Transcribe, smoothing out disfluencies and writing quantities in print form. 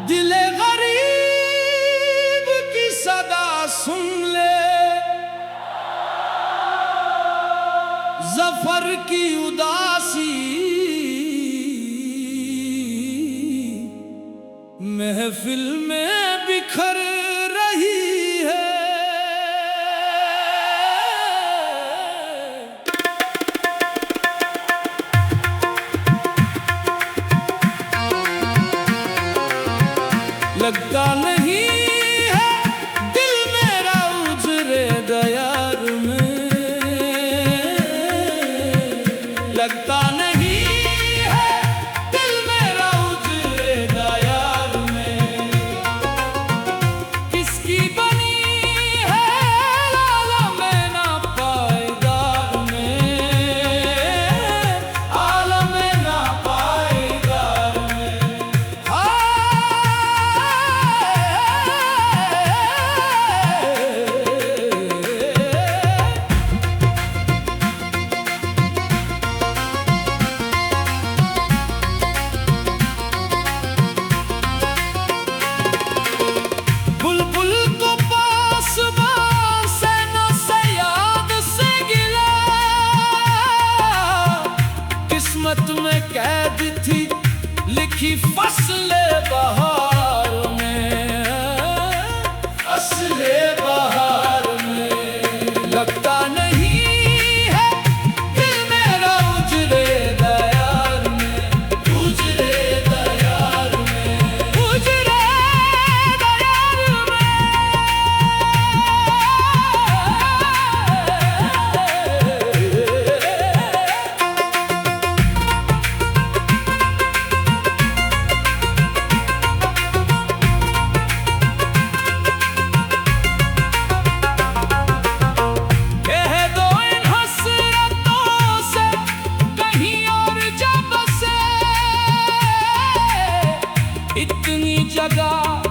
दिले गरीब की सदा सुन ले, ज़फ़र की उदासी महफिल में बिखर रही है। लगता नहीं है दिल मेरा उजरे दयार में, लगता नहीं है दिल मेरा उजरे दयार में। किसकी बनी है आलम ना पायदार में, आलम ना पायदार में। बुलबुल को पासबां से न से याद से गिला, किस्मत में कैद थी लिखी फसले बहार में, फसले बहार में। लगता नहीं है दिल मेरा उजरे दयार में, उजरे दयार में, उजरे इतनी जगह